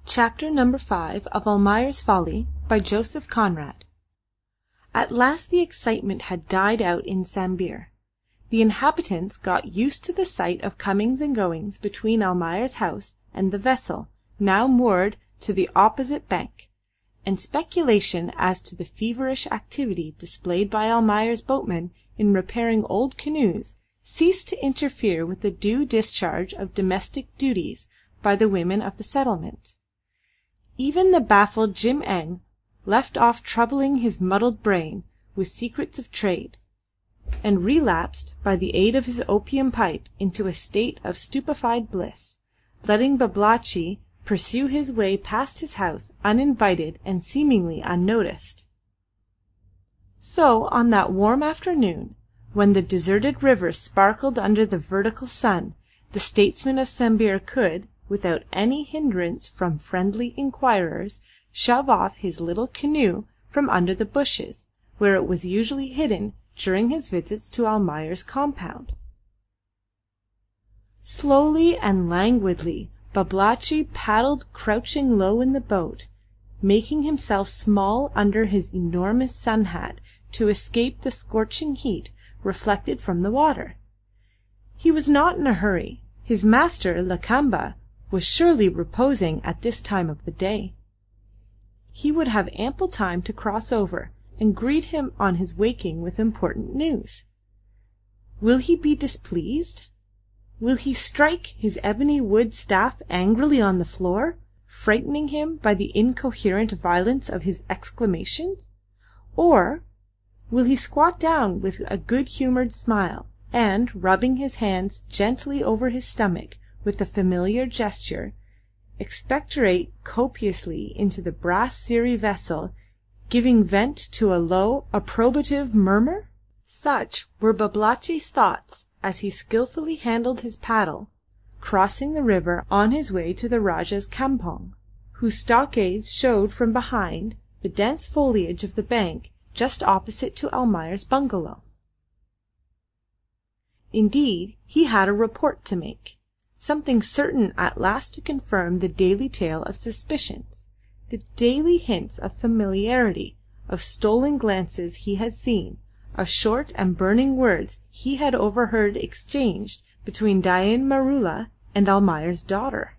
Chapter number 5 of Almayer's Folly by Joseph Conrad. At last the excitement had died out in Sambir. The inhabitants got used to the sight of comings and goings between Almayer's house and the vessel, now moored to the opposite bank, and speculation as to the feverish activity displayed by Almayer's boatmen in repairing old canoes ceased to interfere with the due discharge of domestic duties by the women of the settlement. Even the baffled Jim-Eng left off troubling his muddled brain with secrets of trade, and relapsed by the aid of his opium pipe into a state of stupefied bliss, letting Babalatchi pursue his way past his house uninvited and seemingly unnoticed. So on that warm afternoon, when the deserted river sparkled under the vertical sun, the statesman of Sambir could, without any hindrance from friendly inquirers, shove off his little canoe from under the bushes, where it was usually hidden during his visits to Almayer's compound. Slowly and languidly Babalatchi paddled, crouching low in the boat, making himself small under his enormous sun hat to escape the scorching heat reflected from the water. He was not in a hurry. His master, Lakamba, was surely reposing at this time of the day. He would have ample time to cross over and greet him on his waking with important news. Will he be displeased? Will he strike his ebony wood staff angrily on the floor, frightening him by the incoherent violence of his exclamations? Or will he squat down with a good-humoured smile, and, rubbing his hands gently over his stomach with a familiar gesture, expectorate copiously into the brass siri vessel, giving vent to a low approbative murmur? Such were Babalatchi's thoughts as he skilfully handled his paddle, crossing the river on his way to the Rajah's campong, whose stockades showed from behind the dense foliage of the bank just opposite to Almayer's bungalow. Indeed, he had a report to make, something certain at last to confirm the daily tale of suspicions, the daily hints of familiarity, of stolen glances he had seen, of short and burning words he had overheard exchanged between Dain Maroola and Almayer's daughter.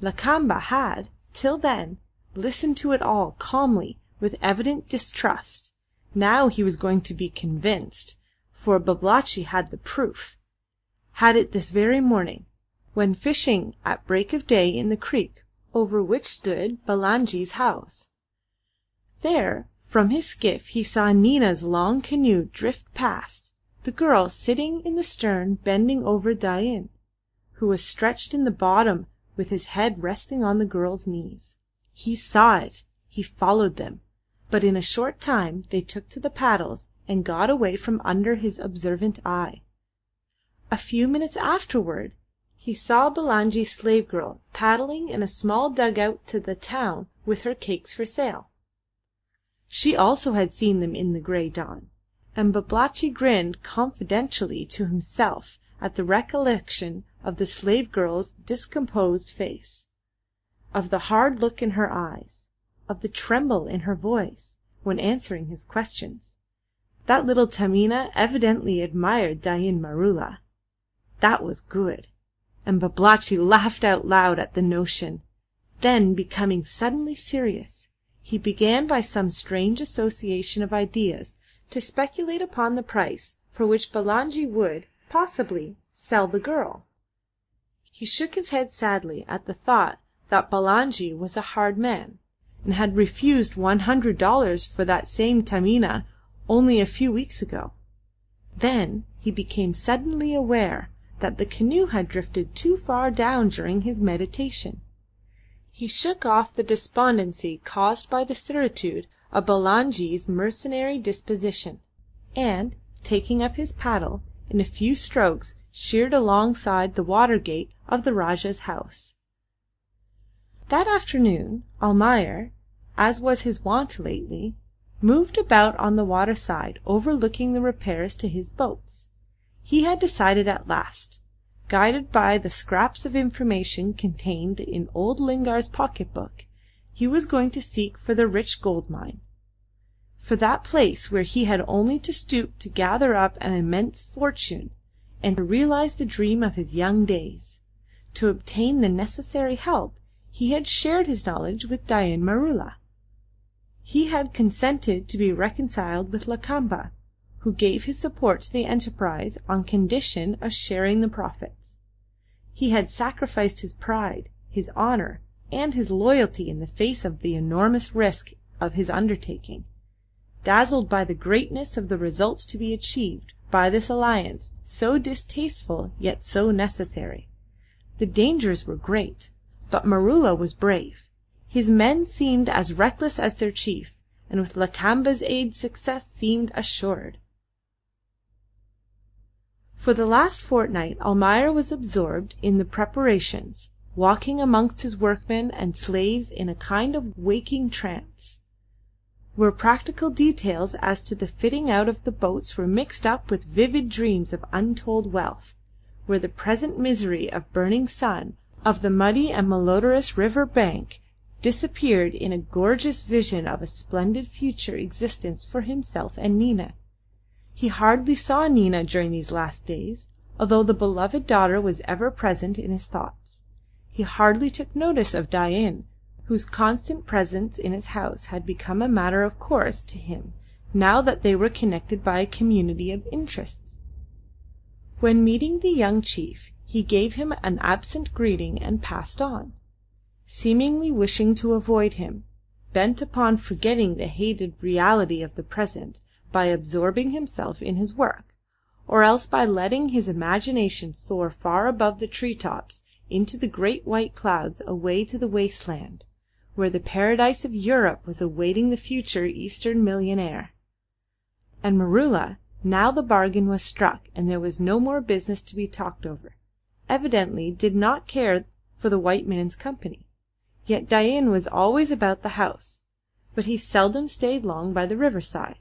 Lakamba had, till then, listened to it all calmly with evident distrust. Now he was going to be convinced, for Babalatchi had the proof, had it this very morning, when fishing at break of day in the creek over which stood Balanji's house. There, from his skiff, he saw Nina's long canoe drift past, the girl sitting in the stern bending over Dain, who was stretched in the bottom with his head resting on the girl's knees. He saw it. He followed them, but in a short time they took to the paddles and got away from under his observant eye. A few minutes afterward he saw Balanji's slave girl paddling in a small dugout to the town with her cakes for sale. She also had seen them in the grey dawn, and Babalatchi grinned confidentially to himself at the recollection of the slave girl's discomposed face, of the hard look in her eyes, of the tremble in her voice when answering his questions. That little Tamina evidently admired Dain Maroola. That was good, and Babalatchi laughed out loud at the notion. Then, becoming suddenly serious, he began by some strange association of ideas to speculate upon the price for which Balanji would, possibly, sell the girl. He shook his head sadly at the thought that Balanji was a hard man, and had refused $100 for that same Tamina only a few weeks ago. Then he became suddenly aware that the canoe had drifted too far down during his meditation. He shook off the despondency caused by the certitude of Balanji's mercenary disposition, and, taking up his paddle, in a few strokes sheered alongside the water gate of the Rajah's house. That afternoon Almayer, as was his wont lately, moved about on the water side overlooking the repairs to his boats. He had decided at last. guided by the scraps of information contained in old Lingard's pocket-book, he was going to seek for the rich gold mine, for that place where he had only to stoop to gather up an immense fortune, and to realize the dream of his young days. To obtain the necessary help, he had shared his knowledge with Dain Maroola. He had consented to be reconciled with Lakamba, who gave his support to the enterprise on condition of sharing the profits. He had sacrificed his pride, his honour, and his loyalty in the face of the enormous risk of his undertaking, dazzled by the greatness of the results to be achieved by this alliance, so distasteful yet so necessary. The dangers were great, but Maroola was brave. His men seemed as reckless as their chief, and with Lakamba's aid success seemed assured. For the last fortnight Almayer was absorbed in the preparations, walking amongst his workmen and slaves in a kind of waking trance, where practical details as to the fitting out of the boats were mixed up with vivid dreams of untold wealth, where the present misery of burning sun, of the muddy and malodorous river bank, disappeared in a gorgeous vision of a splendid future existence for himself and Nina. He hardly saw Nina during these last days, although the beloved daughter was ever present in his thoughts. He hardly took notice of Dain, whose constant presence in his house had become a matter of course to him now that they were connected by a community of interests. When meeting the young chief, he gave him an absent greeting and passed on, seemingly wishing to avoid him, bent upon forgetting the hated reality of the present by absorbing himself in his work, or else by letting his imagination soar far above the tree-tops into the great white clouds away to the wasteland, where the paradise of Europe was awaiting the future Eastern millionaire. And Maroola, now the bargain was struck and there was no more business to be talked over, evidently did not care for the white man's company. Yet Dain was always about the house, but he seldom stayed long by the riverside.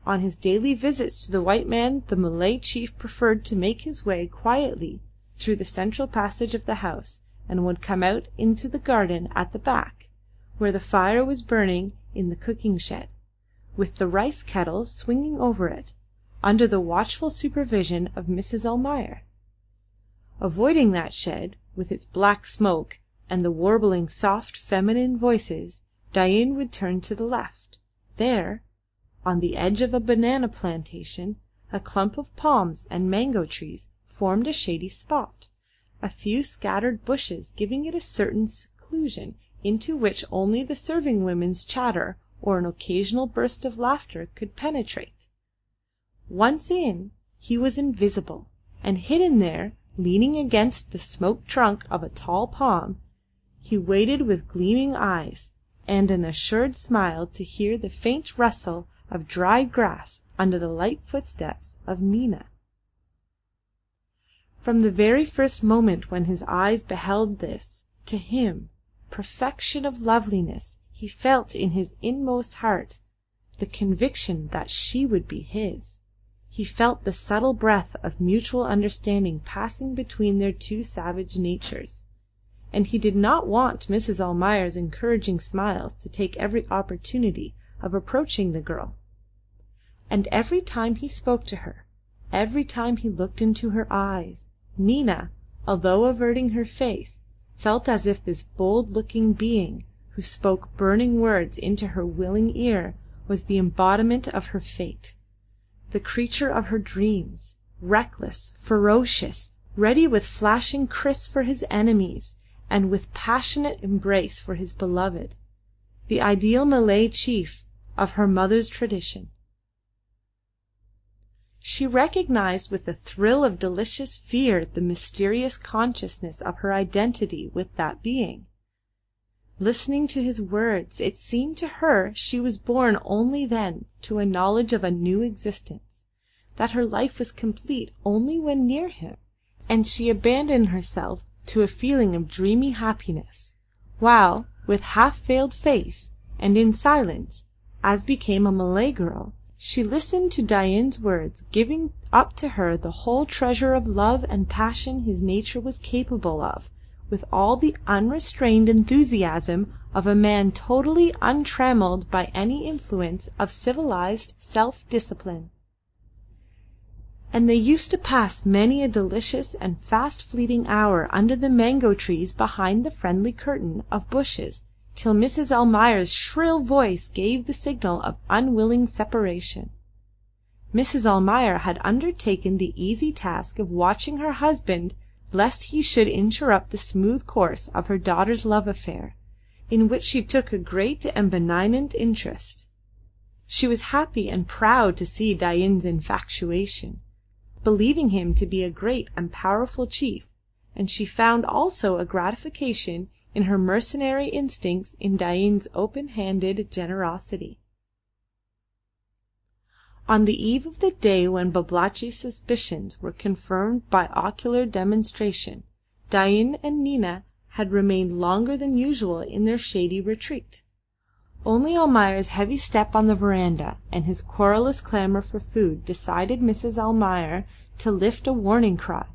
On his daily visits to the white man the Malay chief preferred to make his way quietly through the central passage of the house, and would come out into the garden at the back, where the fire was burning in the cooking shed, with the rice kettle swinging over it, under the watchful supervision of Mrs. Almayer. Avoiding that shed, with its black smoke and the warbling soft feminine voices, Dain would turn to the left. There, on the edge of a banana plantation, a clump of palms and mango trees formed a shady spot, a few scattered bushes giving it a certain seclusion into which only the serving women's chatter or an occasional burst of laughter could penetrate. Once in, he was invisible, and hidden there, leaning against the smoked trunk of a tall palm, he waited with gleaming eyes and an assured smile to hear the faint rustle of dried grass under the light footsteps of Nina. From the very first moment when his eyes beheld this, to him, perfection of loveliness, he felt in his inmost heart the conviction that she would be his. He felt the subtle breath of mutual understanding passing between their two savage natures, and he did not want Mrs. Almayer's encouraging smiles to take every opportunity of approaching the girl. And every time he spoke to her, every time he looked into her eyes, Nina, although averting her face, felt as if this bold-looking being, who spoke burning words into her willing ear, was the embodiment of her fate, the creature of her dreams, reckless, ferocious, ready with flashing kriss for his enemies, and with passionate embrace for his beloved, the ideal Malay chief of her mother's tradition. She recognized with a thrill of delicious fear the mysterious consciousness of her identity with that being. Listening to his words, it seemed to her she was born only then to a knowledge of a new existence, that her life was complete only when near him, and she abandoned herself to a feeling of dreamy happiness, while, with half-veiled face and in silence, as became a Malay girl, she listened to Dain's words, giving up to her the whole treasure of love and passion his nature was capable of, with all the unrestrained enthusiasm of a man totally untrammelled by any influence of civilized self-discipline. And they used to pass many a delicious and fast-fleeting hour under the mango trees behind the friendly curtain of bushes, till Mrs. Almayer's shrill voice gave the signal of unwilling separation. Mrs. Almayer had undertaken the easy task of watching her husband lest he should interrupt the smooth course of her daughter's love affair, in which she took a great and benignant interest. She was happy and proud to see Dain's infatuation, believing him to be a great and powerful chief, and she found also a gratification in her mercenary instincts in Dain's open-handed generosity. On the eve of the day when Babalatchi's suspicions were confirmed by ocular demonstration, Dain and Nina had remained longer than usual in their shady retreat. Only Almayer's heavy step on the veranda and his querulous clamour for food decided Mrs. Almayer to lift a warning cry.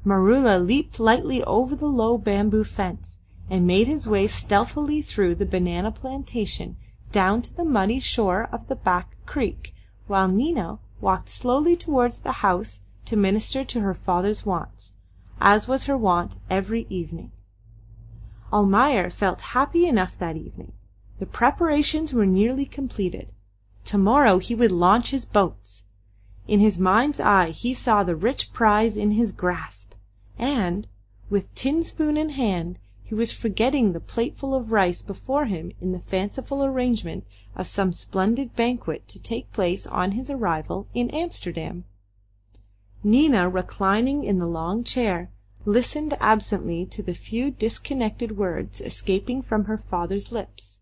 Maroola leaped lightly over the low bamboo fence, and made his way stealthily through the banana plantation down to the muddy shore of the back creek, while Nina walked slowly towards the house to minister to her father's wants, as was her wont every evening. Almayer felt happy enough that evening. The preparations were nearly completed. Tomorrow he would launch his boats. In his mind's eye he saw the rich prize in his grasp, and, with tin spoon in hand, he was forgetting the plateful of rice before him in the fanciful arrangement of some splendid banquet to take place on his arrival in Amsterdam. Nina, reclining in the long chair, listened absently to the few disconnected words escaping from her father's lips.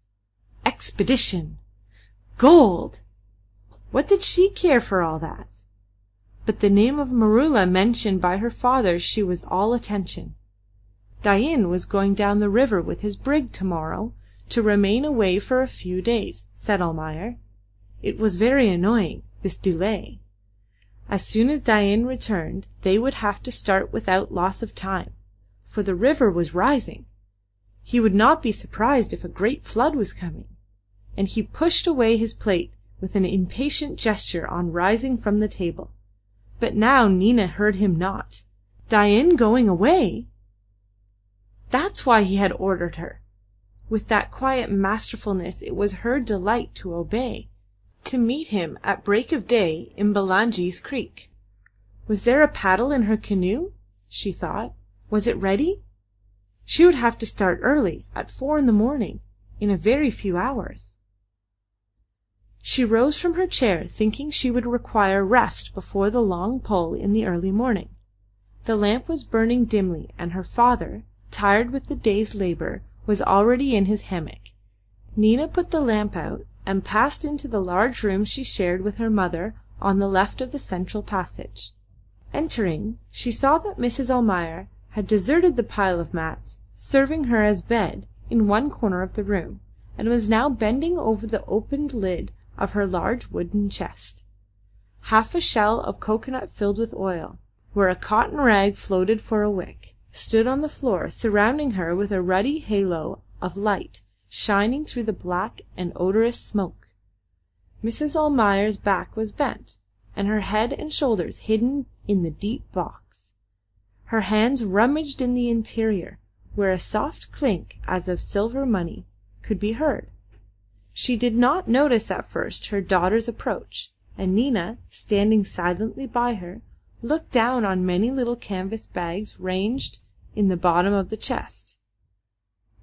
Expedition! Gold! What did she care for all that? But the name of Maroola mentioned by her father, she was all attention. Dain was going down the river with his brig tomorrow, to remain away for a few days, said Almayer. It was very annoying, this delay. As soon as Dain returned, they would have to start without loss of time, for the river was rising. He would not be surprised if a great flood was coming, and he pushed away his plate with an impatient gesture on rising from the table. But now Nina heard him not. Dain going away! That's why he had ordered her. With that quiet masterfulness it was her delight to obey, to meet him at break of day in Balangi's creek. Was there a paddle in her canoe? She thought. Was it ready? She would have to start early, at 4 a.m, in a very few hours. She rose from her chair, thinking she would require rest before the long pull in the early morning. The lamp was burning dimly, and her father, tired with the day's labour, was already in his hammock. Nina put the lamp out, and passed into the large room she shared with her mother on the left of the central passage. Entering, she saw that Mrs. Almayer had deserted the pile of mats serving her as bed in one corner of the room, and was now bending over the opened lid of her large wooden chest. Half a shell of coconut filled with oil, where a cotton rag floated for a wick, stood on the floor, surrounding her with a ruddy halo of light shining through the black and odorous smoke. Mrs. Almayer's back was bent, and her head and shoulders hidden in the deep box. Her hands rummaged in the interior, where a soft clink as of silver money could be heard. She did not notice at first her daughter's approach, and Nina, standing silently by her, looked down on many little canvas bags ranged in the bottom of the chest,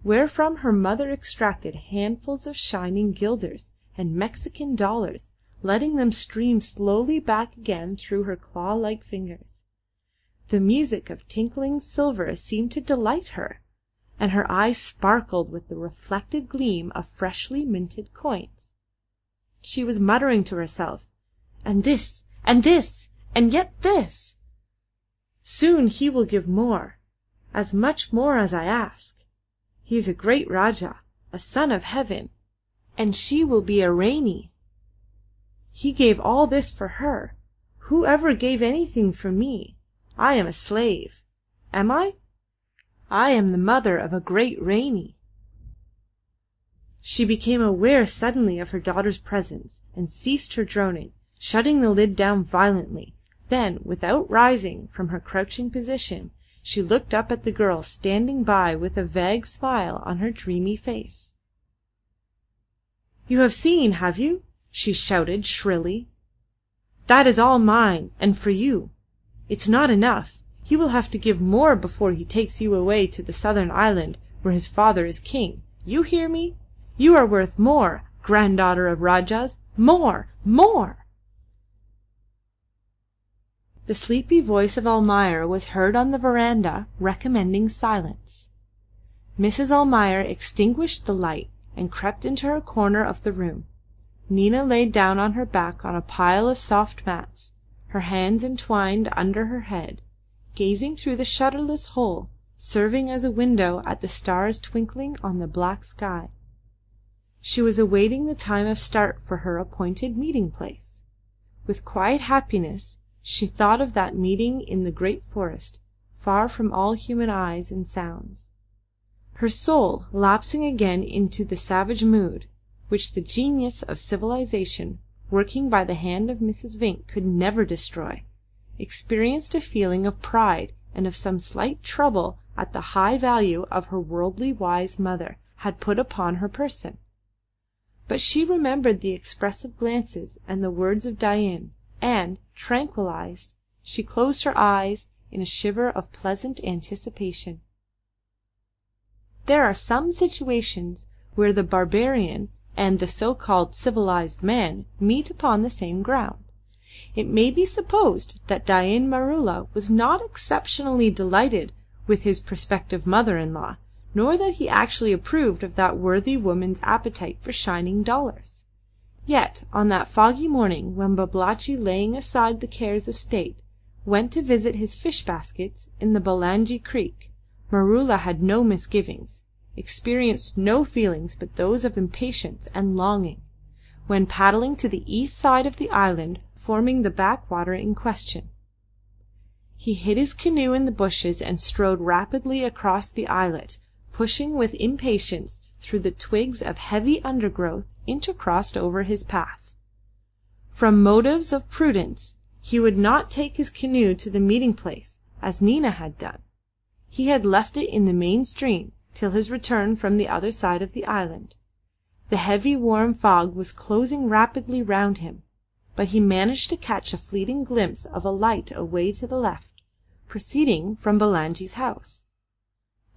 wherefrom her mother extracted handfuls of shining guilders and Mexican dollars, letting them stream slowly back again through her claw-like fingers. The music of tinkling silver seemed to delight her, and her eyes sparkled with the reflected gleam of freshly minted coins. She was muttering to herself, "And this, and this, and yet this! Soon he will give more, as much more as I ask. He is a great Rajah, a son of heaven, and she will be a Rani. He gave all this for her, Who ever gave anything for me? I am a slave. Am I? I am the mother of a great Ranee." She became aware suddenly of her daughter's presence, and ceased her droning, shutting the lid down violently. Then, without rising from her crouching position, she looked up at the girl standing by with a vague smile on her dreamy face. "You have seen, have you?" she shouted shrilly. "That is all mine, and for you. It's not enough. He will have to give more before he takes you away to the southern island where his father is king. You hear me? You are worth more, granddaughter of Rajahs. More! More!" The sleepy voice of Almayer was heard on the veranda recommending silence. Mrs. Almayer extinguished the light and crept into her corner of the room. Nina lay down on her back on a pile of soft mats, her hands entwined under her head, gazing through the shutterless hole serving as a window at the stars twinkling on the black sky. She was awaiting the time of start for her appointed meeting place. With quiet happiness she thought of that meeting in the great forest, far from all human eyes and sounds. Her soul, lapsing again into the savage mood, which the genius of civilization, working by the hand of Mrs. Vinck, could never destroy, experienced a feeling of pride and of some slight trouble at the high value of her worldly wise mother had put upon her person. But she remembered the expressive glances and the words of Dain, and, tranquilized, she closed her eyes in a shiver of pleasant anticipation. There are some situations where the barbarian and the so-called civilized man meet upon the same ground. It may be supposed that Dain Maroola was not exceptionally delighted with his prospective mother-in-law, nor that he actually approved of that worthy woman's appetite for shining dollars. Yet on that foggy morning when Babalatchi, laying aside the cares of state, went to visit his fish baskets in the Balangi Creek, Maroola had no misgivings, experienced no feelings but those of impatience and longing, when paddling to the east side of the island forming the backwater in question. He hid his canoe in the bushes and strode rapidly across the islet, pushing with impatience through the twigs of heavy undergrowth intercrossed over his path. From motives of prudence he would not take his canoe to the meeting place, as Nina had done. He had left it in the main stream till his return from the other side of the island. The heavy warm fog was closing rapidly round him, but he managed to catch a fleeting glimpse of a light away to the left, proceeding from Balangi's house.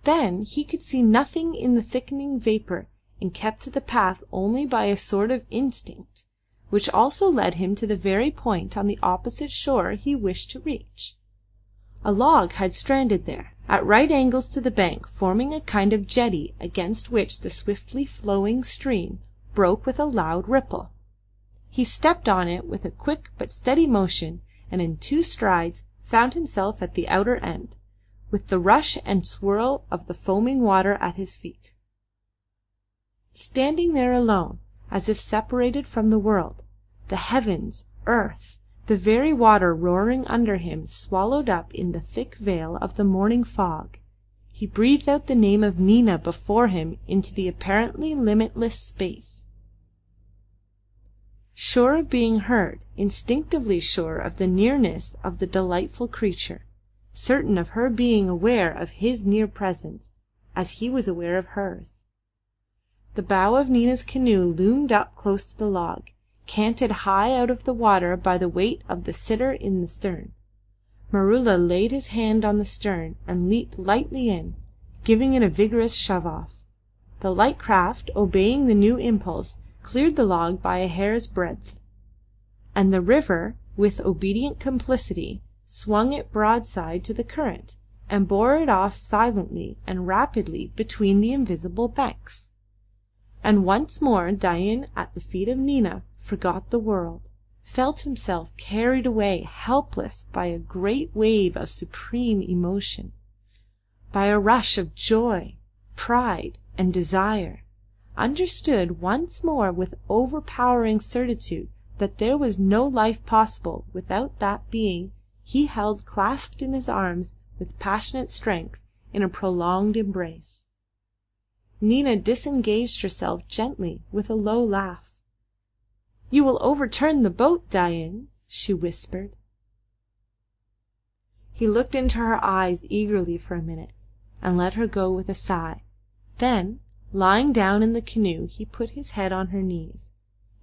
Then he could see nothing in the thickening vapour, and kept to the path only by a sort of instinct, which also led him to the very point on the opposite shore he wished to reach. A log had stranded there, at right angles to the bank, forming a kind of jetty against which the swiftly flowing stream broke with a loud ripple. He stepped on it with a quick but steady motion, and in 2 strides found himself at the outer end, with the rush and swirl of the foaming water at his feet. Standing there alone, as if separated from the world, the heavens, earth, the very water roaring under him swallowed up in the thick veil of the morning fog, he breathed out the name of Nina before him into the apparently limitless space. Sure of being heard, instinctively sure of the nearness of the delightful creature, certain of her being aware of his near presence, as he was aware of hers. The bow of Nina's canoe loomed up close to the log, canted high out of the water by the weight of the sitter in the stern. Maroola laid his hand on the stern and leaped lightly in, giving it a vigorous shove off. The light craft, obeying the new impulse, cleared the log by a hair's breadth, and the river, with obedient complicity, swung it broadside to the current, and bore it off silently and rapidly between the invisible banks. And once more Dain, at the feet of Nina, forgot the world, felt himself carried away helpless by a great wave of supreme emotion, by a rush of joy, pride, and desire, understood once more with overpowering certitude that there was no life possible without that being he held clasped in his arms with passionate strength in a prolonged embrace. Nina disengaged herself gently with a low laugh. "You will overturn the boat, Dain," she whispered. He looked into her eyes eagerly for a minute, and let her go with a sigh. Then, lying down in the canoe, he put his head on her knees,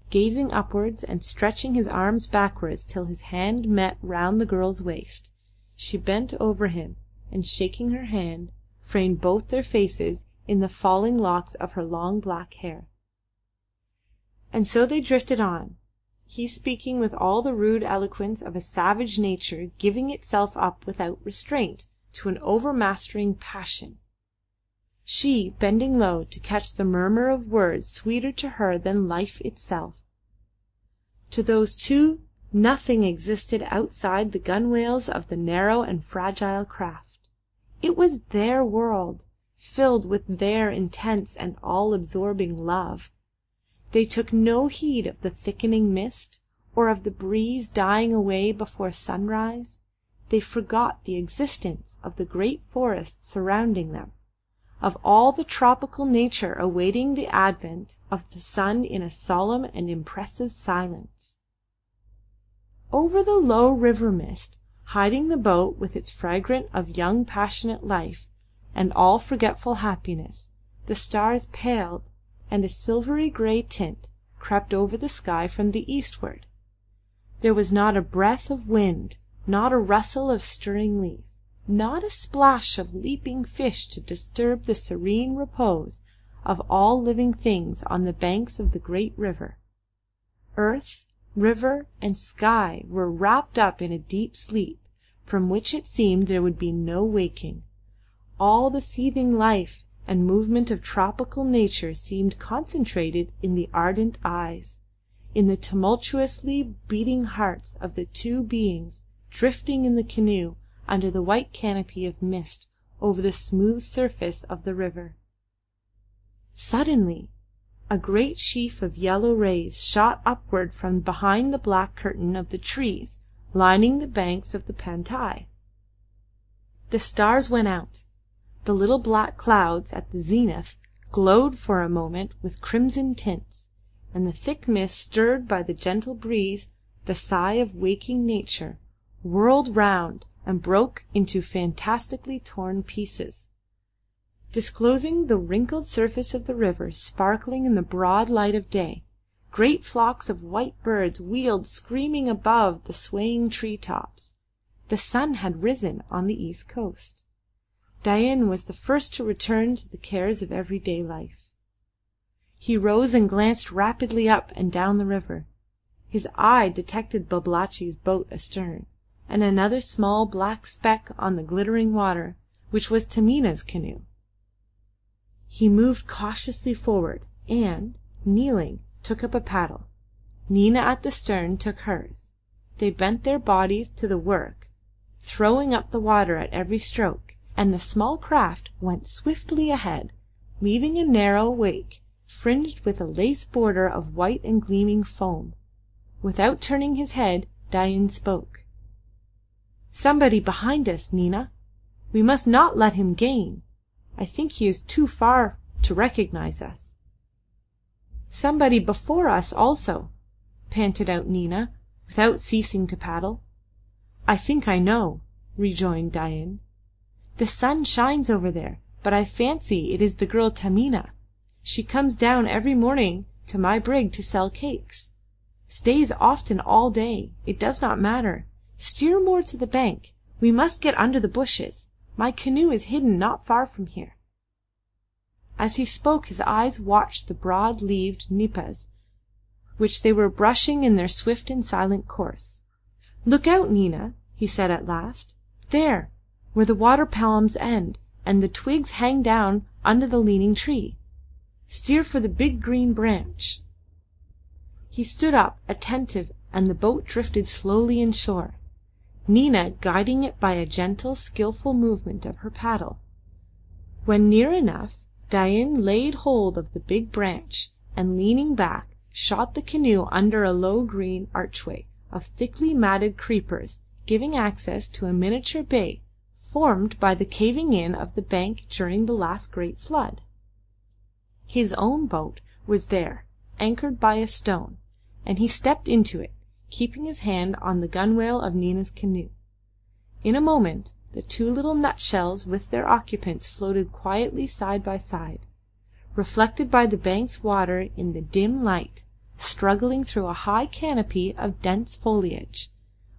gazing upwards and stretching his arms backwards till his hand met round the girl's waist. She bent over him, and shaking her hand, framed both their faces in the falling locks of her long black hair. And so they drifted on, he speaking with all the rude eloquence of a savage nature giving itself up without restraint to an overmastering passion, she bending low to catch the murmur of words sweeter to her than life itself. To those two nothing existed outside the gunwales of the narrow and fragile craft. It was their world, filled with their intense and all-absorbing love. They took no heed of the thickening mist, or of the breeze dying away before sunrise. They forgot the existence of the great forests surrounding them, of all the tropical nature awaiting the advent of the sun in a solemn and impressive silence. Over the low river mist, hiding the boat with its fragrance of young passionate life and all forgetful happiness, the stars paled, and a silvery grey tint crept over the sky from the eastward. There was not a breath of wind, not a rustle of stirring leaf, not a splash of leaping fish to disturb the serene repose of all living things on the banks of the great river. Earth, river, and sky were wrapped up in a deep sleep, from which it seemed there would be no waking. All the seething life and movement of tropical nature seemed concentrated in the ardent eyes, in the tumultuously beating hearts of the two beings drifting in the canoe under the white canopy of mist over the smooth surface of the river. Suddenly a great sheaf of yellow rays shot upward from behind the black curtain of the trees lining the banks of the Pantai. The stars went out. The little black clouds at the zenith glowed for a moment with crimson tints, and the thick mist, stirred by the gentle breeze, the sigh of waking nature, whirled round and broke into fantastically torn pieces, disclosing the wrinkled surface of the river sparkling in the broad light of day. Great flocks of white birds wheeled screaming above the swaying tree-tops. The sun had risen on the east coast. Dain was the first to return to the cares of everyday life. He rose and glanced rapidly up and down the river. His eye detected Babalatchi's boat astern, and another small black speck on the glittering water, which was Tamina's canoe. He moved cautiously forward, and, kneeling, took up a paddle. Nina at the stern took hers. They bent their bodies to the work, throwing up the water at every stroke, and the small craft went swiftly ahead, leaving a narrow wake fringed with a lace border of white and gleaming foam. Without turning his head, Dain spoke. "Somebody behind us, Nina. We must not let him gain. I think he is too far to recognize us." "Somebody before us also," panted out Nina, without ceasing to paddle. "I think I know," rejoined Dain. "The sun shines over there, but I fancy it is the girl Tamina. She comes down every morning to my brig to sell cakes. Stays often all day. It does not matter. Steer more to the bank. We must get under the bushes. My canoe is hidden not far from here." As he spoke his eyes watched the broad-leaved nipas, which they were brushing in their swift and silent course. "Look out, Nina," he said at last. "There, where the water palms end, and the twigs hang down under the leaning tree. Steer for the big green branch." He stood up, attentive, and the boat drifted slowly inshore, Nina guiding it by a gentle, skilful movement of her paddle. When near enough, Dain laid hold of the big branch, and leaning back, shot the canoe under a low green archway of thickly matted creepers, giving access to a miniature bay formed by the caving in of the bank during the last great flood. His own boat was there, anchored by a stone, and he stepped into it, keeping his hand on the gunwale of Nina's canoe. In a moment the two little nutshells with their occupants floated quietly side by side, reflected by the bank's water in the dim light, struggling through a high canopy of dense foliage,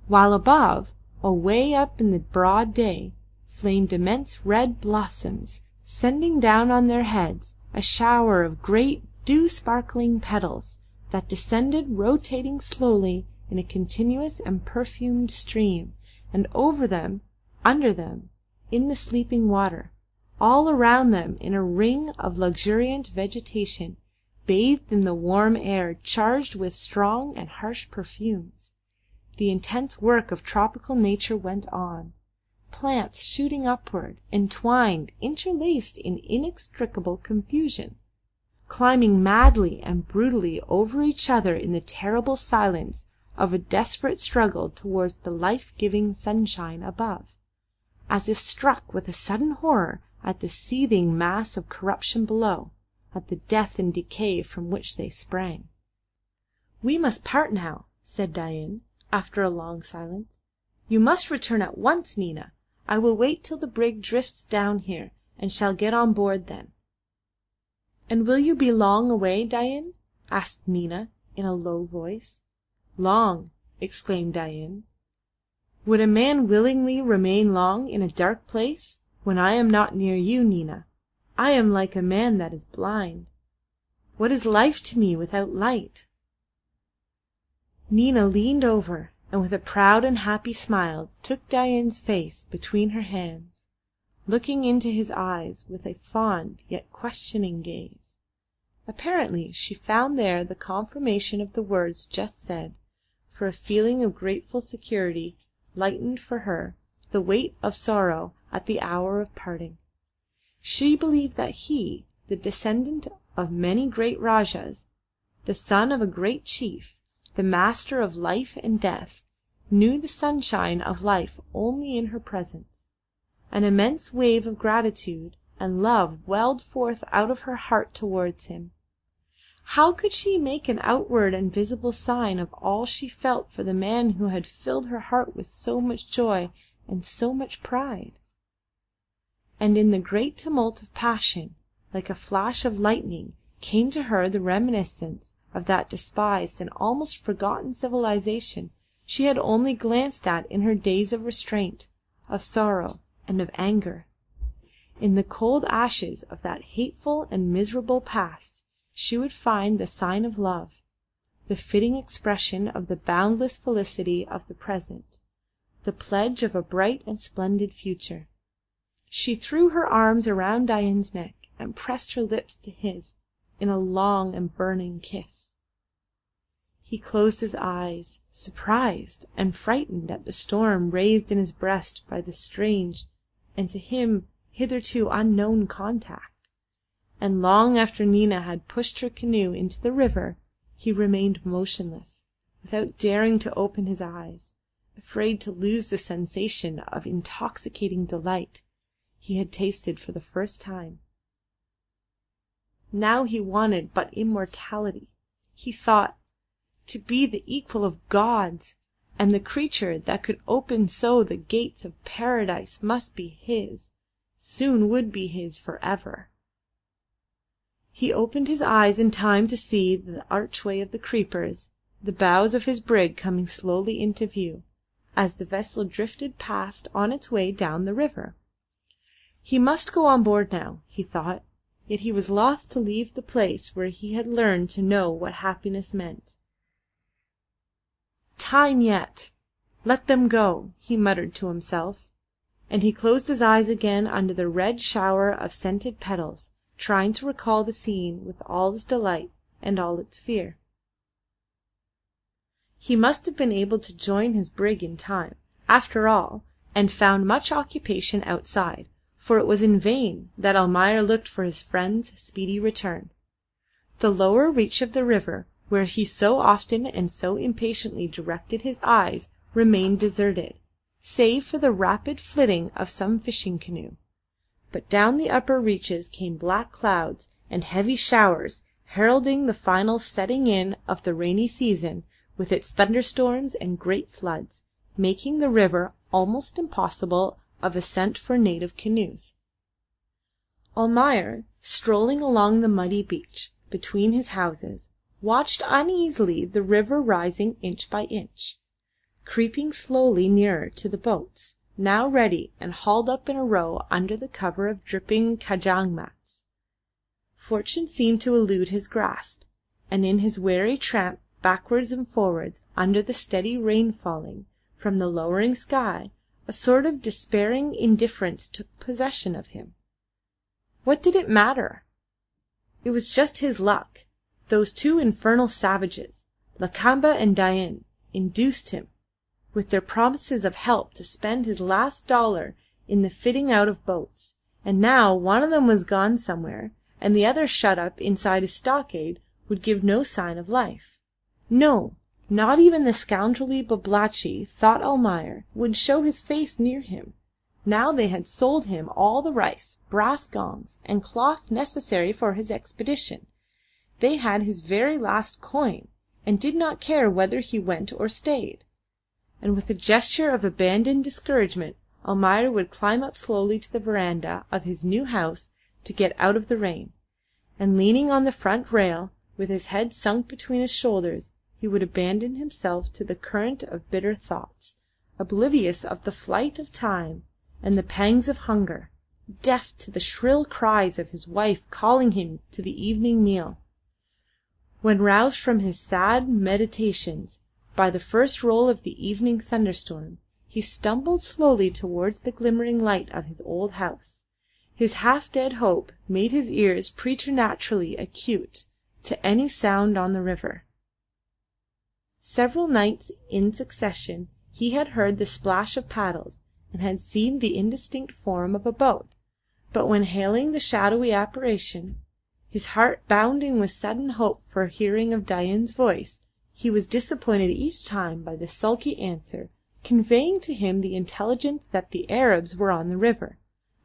while above, away up in the broad day, flamed immense red blossoms, sending down on their heads a shower of great dew-sparkling petals that descended rotating slowly in a continuous and perfumed stream, and over them, under them, in the sleeping water, all around them in a ring of luxuriant vegetation, bathed in the warm air charged with strong and harsh perfumes. The intense work of tropical nature went on, plants shooting upward, entwined, interlaced in inextricable confusion, climbing madly and brutally over each other in the terrible silence of a desperate struggle towards the life-giving sunshine above, as if struck with a sudden horror at the seething mass of corruption below, at the death and decay from which they sprang. "We must part now," said Dain, after a long silence. "You must return at once, Nina. I will wait till the brig drifts down here, and shall get on board then." "And will you be long away, Dain?" asked Nina in a low voice. "Long," exclaimed Dain. "Would a man willingly remain long in a dark place, when I am not near you, Nina? I am like a man that is blind. What is life to me without light?" Nina leaned over, and with a proud and happy smile took Dain's face between her hands, looking into his eyes with a fond yet questioning gaze. Apparently she found there the confirmation of the words just said, for a feeling of grateful security lightened for her the weight of sorrow at the hour of parting. She believed that he, the descendant of many great Rajahs, the son of a great chief, the master of life and death, knew the sunshine of life only in her presence. An immense wave of gratitude and love welled forth out of her heart towards him. How could she make an outward and visible sign of all she felt for the man who had filled her heart with so much joy and so much pride? And in the great tumult of passion, like a flash of lightning, came to her the reminiscence of that despised and almost forgotten civilization she had only glanced at in her days of restraint, of sorrow, and of anger. In the cold ashes of that hateful and miserable past she would find the sign of love, the fitting expression of the boundless felicity of the present, the pledge of a bright and splendid future. She threw her arms around Dain's neck and pressed her lips to his in a long and burning kiss. He closed his eyes, surprised and frightened at the storm raised in his breast by the strange and to him hitherto unknown contact. And long after Nina had pushed her canoe into the river, he remained motionless, without daring to open his eyes, afraid to lose the sensation of intoxicating delight he had tasted for the first time. Now he wanted but immortality. He thought, to be the equal of gods, and the creature that could open so the gates of paradise must be his, soon would be his forever. He opened his eyes in time to see the archway of the creepers, the bows of his brig coming slowly into view, as the vessel drifted past on its way down the river. He must go on board now, he thought, yet he was loth to leave the place where he had learned to know what happiness meant. "Time yet! Let them go," he muttered to himself, and he closed his eyes again under the red shower of scented petals, trying to recall the scene with all its delight and all its fear. He must have been able to join his brig in time, after all, and found much occupation outside, for it was in vain that Almayer looked for his friend's speedy return. The lower reach of the river where he so often and so impatiently directed his eyes, remained deserted, save for the rapid flitting of some fishing canoe. But down the upper reaches came black clouds and heavy showers, heralding the final setting in of the rainy season, with its thunderstorms and great floods, making the river almost impossible of ascent for native canoes. Almayer, strolling along the muddy beach between his houses, watched uneasily the river rising inch by inch, creeping slowly nearer to the boats, now ready and hauled up in a row under the cover of dripping kajang mats. Fortune seemed to elude his grasp, and in his weary tramp backwards and forwards under the steady rain falling from the lowering sky, a sort of despairing indifference took possession of him. What did it matter? It was just his luck. Those two infernal savages, Lakamba and Dain, induced him, with their promises of help, to spend his last dollar in the fitting out of boats, and now one of them was gone somewhere, and the other shut up inside a stockade would give no sign of life. No, not even the scoundrelly Babalatchi, thought Almayer, would show his face near him. Now they had sold him all the rice, brass gongs, and cloth necessary for his expedition. They had his very last coin, and did not care whether he went or stayed. And with a gesture of abandoned discouragement, Almayer would climb up slowly to the veranda of his new house to get out of the rain, and leaning on the front rail, with his head sunk between his shoulders, he would abandon himself to the current of bitter thoughts, oblivious of the flight of time and the pangs of hunger, deaf to the shrill cries of his wife calling him to the evening meal. When roused from his sad meditations by the first roll of the evening thunderstorm, he stumbled slowly towards the glimmering light of his old house. His half-dead hope made his ears preternaturally acute to any sound on the river. Several nights in succession he had heard the splash of paddles, and had seen the indistinct form of a boat, but when hailing the shadowy apparition, his heart bounding with sudden hope for hearing of Dain's voice, he was disappointed each time by the sulky answer, conveying to him the intelligence that the Arabs were on the river,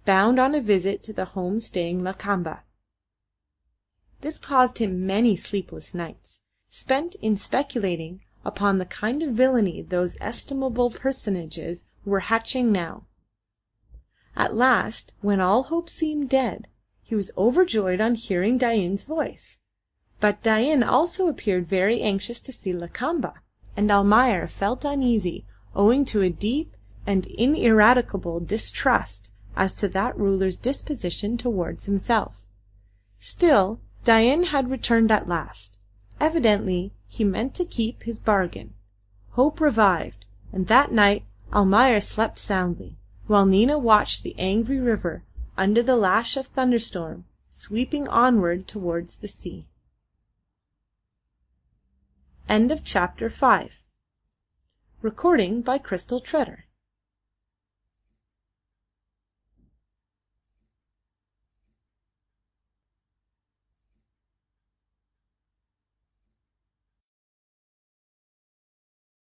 bound on a visit to the home-staying Lakamba. This caused him many sleepless nights, spent in speculating upon the kind of villainy those estimable personages were hatching now. At last, when all hope seemed dead, he was overjoyed on hearing Dain's voice. But Dain also appeared very anxious to see Lakamba, and Almayer felt uneasy owing to a deep and ineradicable distrust as to that ruler's disposition towards himself. Still, Dain had returned at last. Evidently he meant to keep his bargain. Hope revived, and that night Almayer slept soundly, while Nina watched the angry river under the lash of thunderstorm sweeping onward towards the sea. End of chapter 5. Recording by Crystal Treader.